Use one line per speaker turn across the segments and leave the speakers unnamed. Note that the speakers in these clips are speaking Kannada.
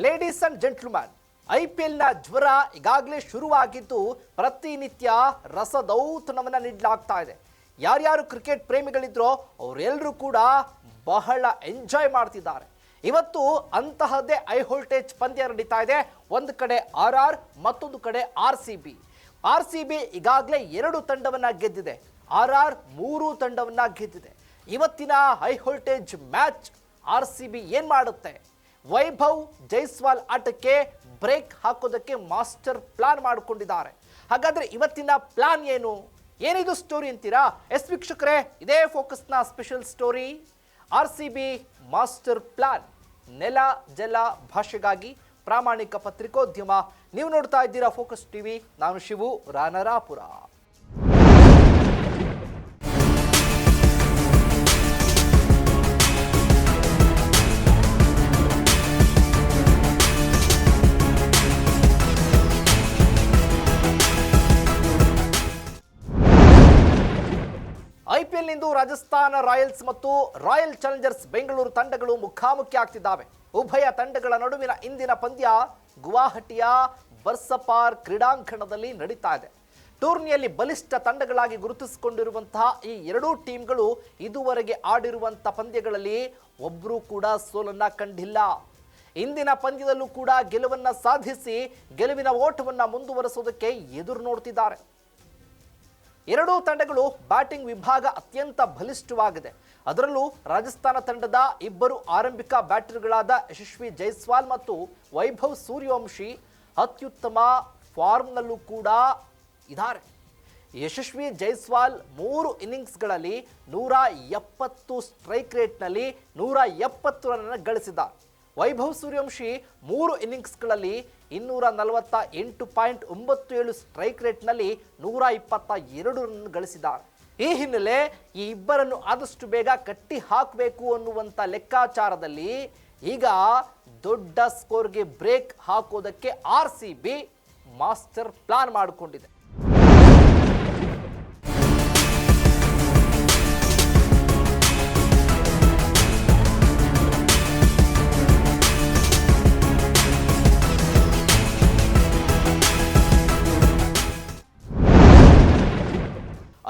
ಲೇಡೀಸ್ ಅಂಡ್ ಜೆಂಟ್ಲ್ಮನ್, IPLನ ಜ್ವರ ಈಗಾಗಲೇ ಶುರುವಾಗಿದ್ದು ಪ್ರತಿನಿತ್ಯ ರಸದೌತಣವನ್ನು ನೀಡಲಾಗ್ತಾ ಇದೆ. ಯಾರ್ಯಾರು ಕ್ರಿಕೆಟ್ ಪ್ರೇಮಿಗಳಿದ್ರೋ ಅವರೆಲ್ಲರೂ ಕೂಡ ಬಹಳ ಎಂಜಾಯ್ ಮಾಡ್ತಿದ್ದಾರೆ. ಇವತ್ತು ಅಂತಹದ್ದೇ ಹೈ ವೋಲ್ಟೇಜ್ ಪಂದ್ಯ ನಡೀತಾ ಇದೆ. ಒಂದು ಕಡೆ RR, ಮತ್ತೊಂದು ಕಡೆ RCB. RCB ಈಗಾಗಲೇ 2 ತಂಡವನ್ನ ಗೆದ್ದಿದೆ, RR 3 ತಂಡವನ್ನ ಗೆದ್ದಿದೆ. ಇವತ್ತಿನ ಹೈ ವೋಲ್ಟೇಜ್ ಮ್ಯಾಚ್ RCB ಏನ್ ಮಾಡುತ್ತೆ? ವೈಭವ್ ಜೈಸ್ವಾಲ್ ಆಟಕ್ಕೆ ಬ್ರೇಕ್ ಹಾಕೋದಕ್ಕೆ ಮಾಸ್ಟರ್ ಪ್ಲಾನ್ ಮಾಡಿಕೊಂಡಿದ್ದಾರೆ. ಹಾಗಾದ್ರೆ ಇವತ್ತಿನ ಪ್ಲಾನ್ ಏನು? ಏನಿದು ಸ್ಟೋರಿ ಅಂತೀರಾ? ಎಸ್ ವೀಕ್ಷಕರೇ, ಇದೇ ಫೋಕಸ್ನ special story. RCB master plan, ನೆಲ ಜಲ ಭಾಷೆಗಾಗಿ ಪ್ರಾಮಾಣಿಕ ಪತ್ರಿಕೋದ್ಯಮ. ನೀವು ನೋಡ್ತಾ ಇದ್ದೀರಾ ಫೋಕಸ್ ಟಿವಿ. ನಾನು ಶಿವು ರಾನರಾಪುರ. IPLನಿಂದು ರಾಜಸ್ಥಾನ ರಾಯಲ್ಸ್ ಮತ್ತು ರಾಯಲ್ ಚಾಲೆಂಜರ್ಸ್ ಬೆಂಗಳೂರು ತಂಡಗಳು ಮುಖಾಮುಖಿ ಆಗ್ತಿದ್ದಾವೆ. ಉಭಯ ತಂಡಗಳ ನಡುವಿನ ಇಂದಿನ ಪಂದ್ಯ ಗುವಾಹಟಿಯ ಬರ್ಸಪಾರ್ ಕ್ರೀಡಾಂಗಣದಲ್ಲಿ ನಡೀತಾ ಇದೆ. ಟೂರ್ನಿಯಲ್ಲಿ ಬಲಿಷ್ಠ ತಂಡಗಳಾಗಿ ಗುರುತಿಸಿಕೊಂಡಿರುವಂತಹ ಈ ಎರಡೂ ಟೀಮ್ಗಳು ಇದುವರೆಗೆ ಆಡಿರುವಂತಹ ಪಂದ್ಯಗಳಲ್ಲಿ ಒಬ್ಬರೂ ಕೂಡ ಸೋಲನ್ನ ಕಂಡಿಲ್ಲ. ಇಂದಿನ ಪಂದ್ಯದಲ್ಲೂ ಕೂಡ ಗೆಲುವನ್ನ ಸಾಧಿಸಿ ಗೆಲುವಿನ ಓಟವನ್ನ ಮುಂದುವರಿಸೋದಕ್ಕೆ ಎದುರು ನೋಡ್ತಿದ್ದಾರೆ. ಎರಡೂ ತಂಡಗಳು ಬ್ಯಾಟಿಂಗ್ ವಿಭಾಗ ಅತ್ಯಂತ ಬಲಿಷ್ಠವಾಗಿದೆ. ಅದರಲ್ಲೂ ರಾಜಸ್ಥಾನ ತಂಡದ ಇಬ್ಬರು ಆರಂಭಿಕ ಬ್ಯಾಟರ್ಗಳಾದ ಯಶಸ್ವಿ ಜೈಸ್ವಾಲ್ ಮತ್ತು ವೈಭವ್ ಸೂರ್ಯವಂಶಿ ಅತ್ಯುತ್ತಮ ಫಾರ್ಮ್ನಲ್ಲೂ ಕೂಡ ಇದ್ದಾರೆ. ಯಶಸ್ವಿ ಜೈಸ್ವಾಲ್ 3 ಇನ್ನಿಂಗ್ಸ್ಗಳಲ್ಲಿ 170 ಸ್ಟ್ರೈಕ್ ರೇಟ್ನಲ್ಲಿ 170 ರನ್ ಗಳಿಸಿದ್ದಾರೆ. ವೈಭವ್ ಸೂರ್ಯವಂಶಿ 3 ಇನ್ನಿಂಗ್ಸ್ಗಳಲ್ಲಿ 248.97 ಸ್ಟ್ರೈಕ್ ರೇಟ್ನಲ್ಲಿ 122 ರನ್ ಗಳಿಸಿದ್ದಾರೆ. ಈ ಹಿನ್ನೆಲೆ ಈ ಇಬ್ಬರನ್ನು ಆದಷ್ಟು ಬೇಗ ಕಟ್ಟಿ ಹಾಕಬೇಕು ಅನ್ನುವಂಥ ಲೆಕ್ಕಾಚಾರದಲ್ಲಿ ಈಗ ದೊಡ್ಡ ಸ್ಕೋರ್ಗೆ ಬ್ರೇಕ್ ಹಾಕೋದಕ್ಕೆ RCB ಮಾಸ್ಟರ್ ಪ್ಲಾನ್ ಮಾಡಿಕೊಂಡಿದೆ.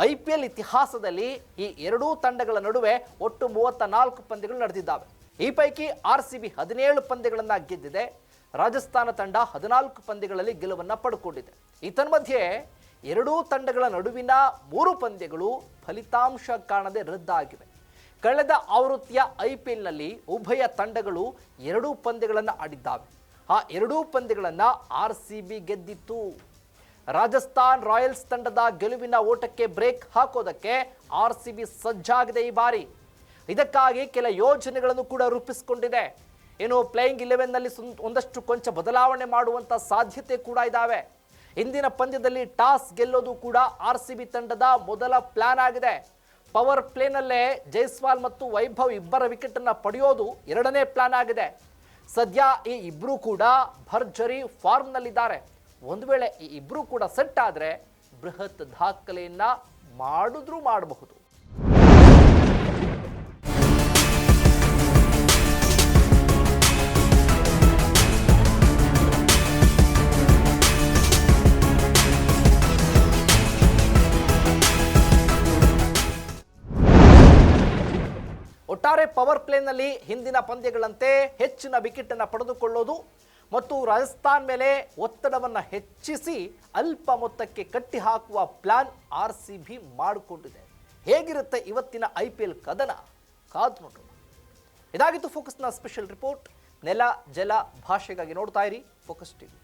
IPL ಇತಿಹಾಸದಲ್ಲಿ ಈ ಎರಡೂ ತಂಡಗಳ ನಡುವೆ ಒಟ್ಟು 34 ಪಂದ್ಯಗಳು ನಡೆದಿದ್ದಾವೆ. ಈ ಪೈಕಿ RCB 17 ಪಂದ್ಯಗಳನ್ನು ಗೆದ್ದಿದೆ. ರಾಜಸ್ಥಾನ ತಂಡ 14 ಪಂದ್ಯಗಳಲ್ಲಿ ಗೆಲುವನ್ನು ಪಡೆದುಕೊಂಡಿದೆ. ಈ ತನ್ಮಧ್ಯೆ ಎರಡೂ ತಂಡಗಳ ನಡುವಿನ 3 ಪಂದ್ಯಗಳು ಫಲಿತಾಂಶ ಕಾಣದೆ ರದ್ದಾಗಿವೆ. ಕಳೆದ ಆವೃತ್ತಿಯ IPLನಲ್ಲಿ ಉಭಯ ತಂಡಗಳು 2 ಪಂದ್ಯಗಳನ್ನು ಆಡಿದ್ದಾವೆ. ಆ 2 ಪಂದ್ಯಗಳನ್ನು RCB ಗೆದ್ದಿತ್ತು. ರಾಜಸ್ಥಾನ್ ರಾಯಲ್ಸ್ ತಂಡದ ಗೆಲುವಿನ ಓಟಕ್ಕೆ ಬ್ರೇಕ್ ಹಾಕೋದಕ್ಕೆ RCB ಸಜ್ಜಾಗಿದೆ ಈ ಬಾರಿ. ಇದಕ್ಕಾಗಿ ಕೆಲ ಯೋಜನೆಗಳನ್ನು ಕೂಡ ರೂಪಿಸಿಕೊಂಡಿದೆ. ಪ್ಲೇಯಿಂಗ್ 11ನಲ್ಲಿ ಒಂದಷ್ಟು ಕೊಂಚ ಬದಲಾವಣೆ ಮಾಡುವಂಥ ಸಾಧ್ಯತೆ ಕೂಡ ಇದ್ದಾವೆ. ಇಂದಿನ ಪಂದ್ಯದಲ್ಲಿ ಟಾಸ್ ಗೆಲ್ಲೋದು ಕೂಡ RCB ತಂಡದ ಮೊದಲ ಪ್ಲಾನ್ ಆಗಿದೆ. ಪವರ್ ಪ್ಲೇನಲ್ಲೇ ಜೈಸ್ವಾಲ್ ಮತ್ತು ವೈಭವ್ ಇಬ್ಬರ ವಿಕೆಟ್ ಅನ್ನು ಪಡೆಯೋದು 2ನೇ ಪ್ಲಾನ್ ಆಗಿದೆ. ಸದ್ಯ ಈ ಇಬ್ಬರೂ ಕೂಡ ಭರ್ಜರಿ ಫಾರ್ಮ್ನಲ್ಲಿದ್ದಾರೆ. ಒಂದು ವೇಳೆ ಈ ಇಬ್ಬರೂ ಕೂಡ ಸೆಟ್ ಆದರೆ ಬೃಹತ್ ದಾಖಲೆಯನ್ನ ಮಾಡಬಹುದು. ಒಟ್ಟಾರೆ ಪವರ್ ಪ್ಲೇನಲ್ಲಿ ಹಿಂದಿನ ಪಂದ್ಯಗಳಂತೆ ಹೆಚ್ಚಿನ ವಿಕೆಟ್ ಅನ್ನು ಪಡೆದುಕೊಳ್ಳೋದು ಮತ್ತು ರಾಜಸ್ಥಾನ್ ಮೇಲೆ ಒತ್ತಡವನ್ನು ಹೆಚ್ಚಿಸಿ ಅಲ್ಪ ಮೊತ್ತಕ್ಕೆ ಕಟ್ಟಿ ಹಾಕುವ ಪ್ಲಾನ್ RCB ಮಾಡಿಕೊಂಡಿದೆ. ಹೇಗಿರುತ್ತೆ ಇವತ್ತಿನ IPL ಕದನ? ಕಾದು ನೋಡೋಣ. ಇದಾಗಿತ್ತು ಫೋಕಸ್ನ ಸ್ಪೆಷಲ್ ರಿಪೋರ್ಟ್. ನೆಲ ಜಲ ಭಾಷೆಗಾಗಿ ನೋಡ್ತಾ ಇರಿ ಫೋಕಸ್ ಟಿವಿ.